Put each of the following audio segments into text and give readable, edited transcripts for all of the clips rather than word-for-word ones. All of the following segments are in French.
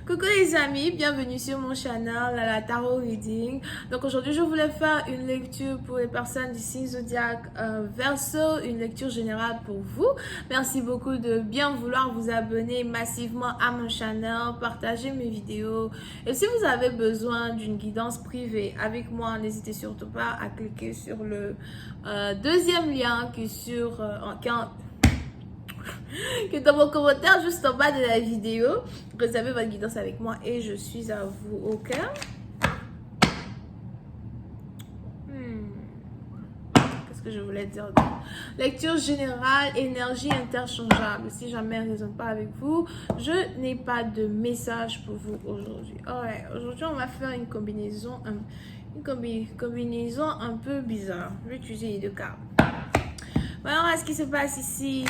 Coucou les amis, bienvenue sur mon channel la Tarot Reading. Donc aujourd'hui je voulais faire une lecture pour les personnes du signe zodiaque Verseau, une lecture générale pour vous. Merci beaucoup de bien vouloir vous abonner massivement à mon channel, partager mes vidéos. Et si vous avez besoin d'une guidance privée avec moi, n'hésitez surtout pas à cliquer sur le deuxième lien qui est qui est dans mon commentaire juste en bas de la vidéo. Réservez votre guidance avec moi et je suis à vous, ok? Qu'est-ce que je voulais dire? Lecture générale, énergie interchangeable. Si jamais elle ne résonne pas avec vous, je n'ai pas de message pour vous aujourd'hui. Ouais, aujourd'hui, on va faire une combinaison, combinaison un peu bizarre. Je vais utiliser les deux cartes. Voilà ce qui se passe ici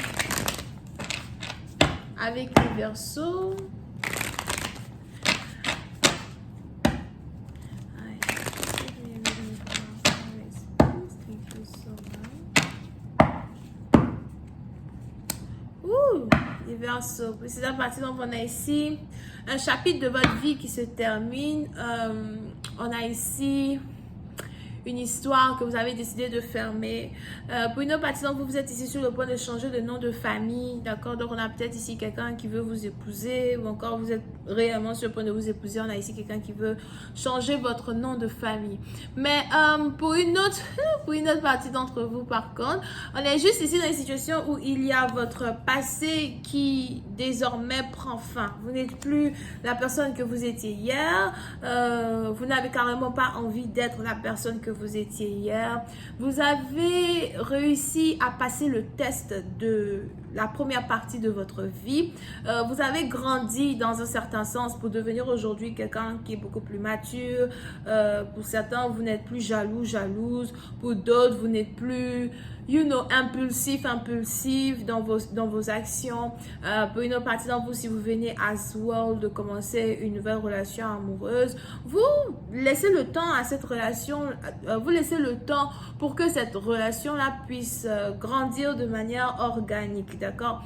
avec les Verseaux. Les Verseaux. C'est la partie dont on a ici un chapitre de votre vie qui se termine. On a ici une histoire que vous avez décidé de fermer. Pour une autre partie d'entre vous, vous êtes ici sur le point de changer de nom de famille, d'accord? Donc, on a peut-être ici quelqu'un qui veut vous épouser ou encore vous êtes réellement sur le point de vous épouser. On a ici quelqu'un qui veut changer votre nom de famille. Mais pour une autre partie d'entre vous, par contre, on est juste ici dans une situation où il y a votre passé qui désormais prend fin. Vous n'êtes plus la personne que vous étiez hier. Vous n'avez carrément pas envie d'être la personne que vous étiez hier. Vous avez réussi à passer le test de la première partie de votre vie. Vous avez grandi dans un certain sens pour devenir aujourd'hui quelqu'un qui est beaucoup plus mature. Pour certains, vous n'êtes plus jaloux, jalouse. Pour d'autres, vous n'êtes plus impulsif dans vos actions. Pour une autre partie d'entre vous, si vous venez as well de commencer une nouvelle relation amoureuse, vous laissez le temps à cette relation, vous laissez le temps pour que cette relation-là puisse grandir de manière organique, d'accord?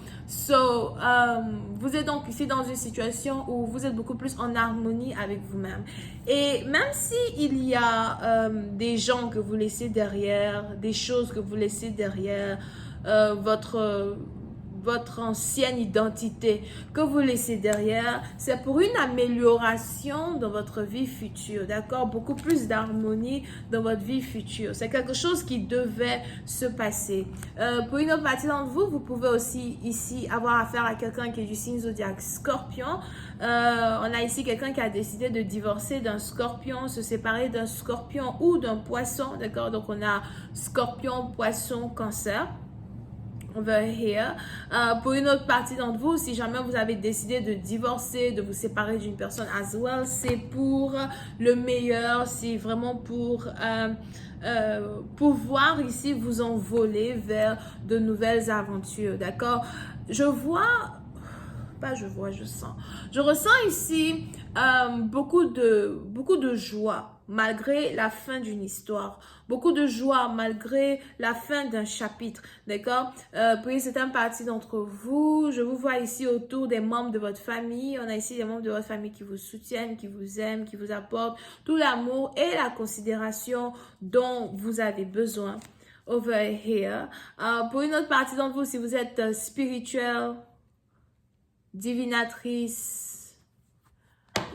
Vous êtes donc ici dans une situation où vous êtes beaucoup plus en harmonie avec vous-même. Et même si il y a des gens que vous laissez derrière, des choses que vous laissez derrière, votre ancienne identité que vous laissez derrière, c'est pour une amélioration dans votre vie future, d'accord? Beaucoup plus d'harmonie dans votre vie future. C'est quelque chose qui devait se passer. Pour une autre partie d'entre vous, vous pouvez aussi ici avoir affaire à quelqu'un qui est du signe zodiaque Scorpion. On a ici quelqu'un qui a décidé de divorcer d'un Scorpion, se séparer d'un Scorpion ou d'un Poisson, d'accord? Donc on a Scorpion, Poisson, Cancer. Over here. Pour une autre partie d'entre vous, si jamais vous avez décidé de divorcer, de vous séparer d'une personne as well, c'est pour le meilleur, c'est vraiment pour pouvoir ici vous envoler vers de nouvelles aventures, d'accord? Je sens. Je ressens ici beaucoup de joie malgré la fin d'une histoire. Beaucoup de joie malgré la fin d'un chapitre. D'accord? Pour une certaine partie d'entre vous, je vous vois ici autour des membres de votre famille. On a ici des membres de votre famille qui vous soutiennent, qui vous aiment, qui vous apportent tout l'amour et la considération dont vous avez besoin. Over here. Pour une autre partie d'entre vous, si vous êtes spirituel, divinatrice,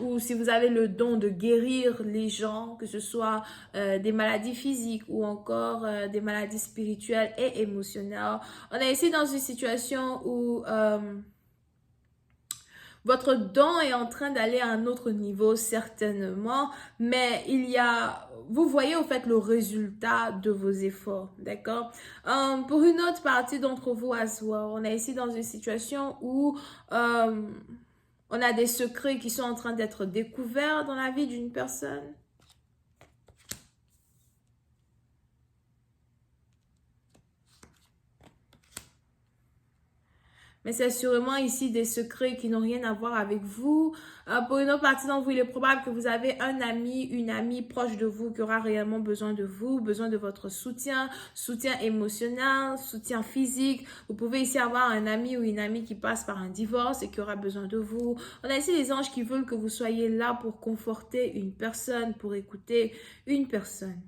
ou si vous avez le don de guérir les gens, que ce soit des maladies physiques ou encore des maladies spirituelles et émotionnelles. On est ici dans une situation où votre don est en train d'aller à un autre niveau, certainement, mais vous voyez au fait le résultat de vos efforts, d'accord? Pour une autre partie d'entre vous, on est ici dans une situation où on a des secrets qui sont en train d'être découverts dans la vie d'une personne. Mais c'est sûrement ici des secrets qui n'ont rien à voir avec vous. Pour une autre partie d'entre vous, il est probable que vous avez un ami, une amie proche de vous qui aura réellement besoin de vous, besoin de votre soutien, soutien émotionnel, soutien physique. Vous pouvez ici avoir un ami ou une amie qui passe par un divorce et qui aura besoin de vous. On a ici des anges qui veulent que vous soyez là pour conforter une personne, pour écouter une personne.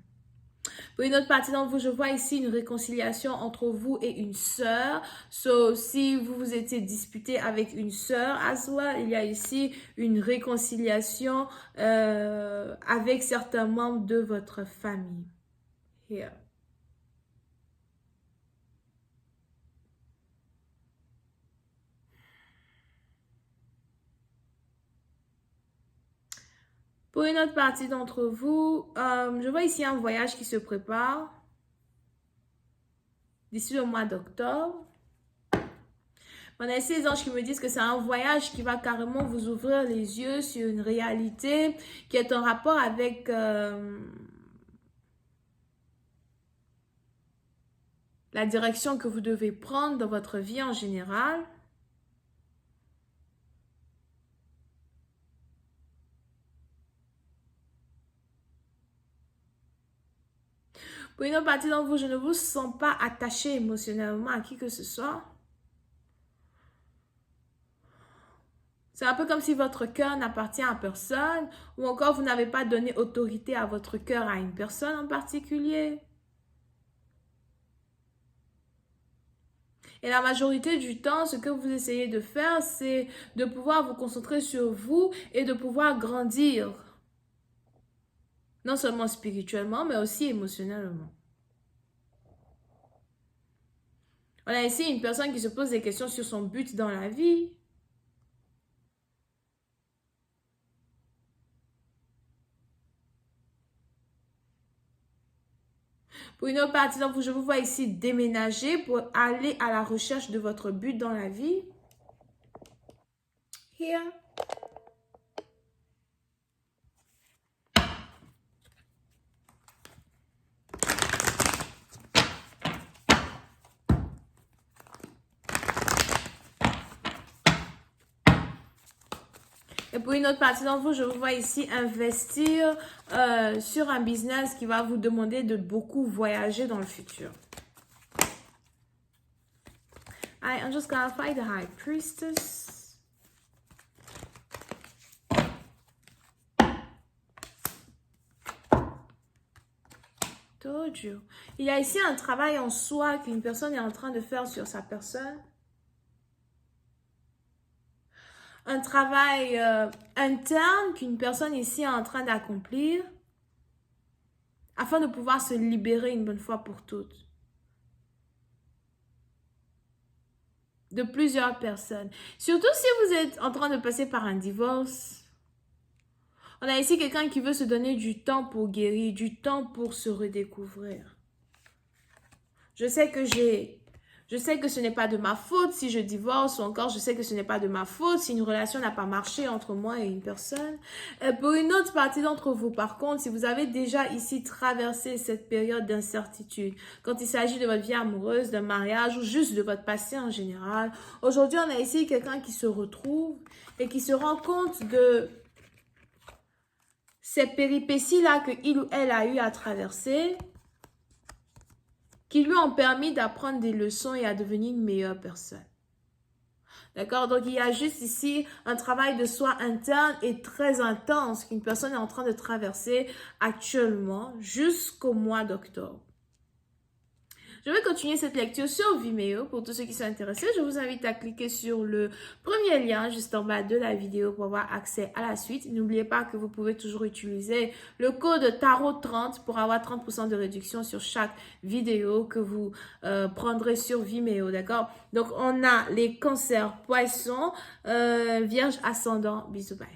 Pour une autre partie d'entre vous, je vois ici une réconciliation entre vous et une sœur. Si vous vous étiez disputé avec une sœur, il y a ici une réconciliation avec certains membres de votre famille. Here. Pour une autre partie d'entre vous, je vois ici un voyage qui se prépare d'ici le mois d'octobre. On a ici les anges qui me disent que c'est un voyage qui va carrément vous ouvrir les yeux sur une réalité qui est en rapport avec la direction que vous devez prendre dans votre vie en général. Pour une autre partie d'entre vous, je ne vous sens pas attaché émotionnellement à qui que ce soit. C'est un peu comme si votre cœur n'appartient à personne ou encore vous n'avez pas donné autorité à votre cœur à une personne en particulier. Et la majorité du temps, ce que vous essayez de faire, c'est de pouvoir vous concentrer sur vous et de pouvoir grandir. Non seulement spirituellement, mais aussi émotionnellement. On a ici une personne qui se pose des questions sur son but dans la vie. Pour une autre partie d'entre vous, je vous vois ici déménager pour aller à la recherche de votre but dans la vie. Here. Et pour une autre partie d'entre vous, je vous vois ici investir sur un business qui va vous demander de beaucoup voyager dans le futur. I'm just gonna find the High Priestess. Told you. Il y a ici un travail en soi qu'une personne est en train de faire sur sa personne. Un travail interne qu'une personne ici est en train d'accomplir afin de pouvoir se libérer une bonne fois pour toutes de plusieurs personnes. Surtout si vous êtes en train de passer par un divorce. On a ici quelqu'un qui veut se donner du temps pour guérir, du temps pour se redécouvrir. Je sais que ce n'est pas de ma faute si je divorce ou encore je sais que ce n'est pas de ma faute si une relation n'a pas marché entre moi et une personne. Pour une autre partie d'entre vous, par contre, si vous avez déjà ici traversé cette période d'incertitude, quand il s'agit de votre vie amoureuse, d'un mariage ou juste de votre passé en général, aujourd'hui, on a ici quelqu'un qui se retrouve et qui se rend compte de ces péripéties-là qu'il ou elle a eu à traverser, qui lui ont permis d'apprendre des leçons et à devenir une meilleure personne. D'accord? Donc, il y a juste ici un travail de soi interne et très intense qu'une personne est en train de traverser actuellement jusqu'au mois d'octobre. Je vais continuer cette lecture sur Vimeo. Pour tous ceux qui sont intéressés, je vous invite à cliquer sur le premier lien juste en bas de la vidéo pour avoir accès à la suite. N'oubliez pas que vous pouvez toujours utiliser le code TAROT30 pour avoir 30% de réduction sur chaque vidéo que vous prendrez sur Vimeo, d'accord? Donc, on a les cancers poissons, vierge ascendant. Bisous, bye.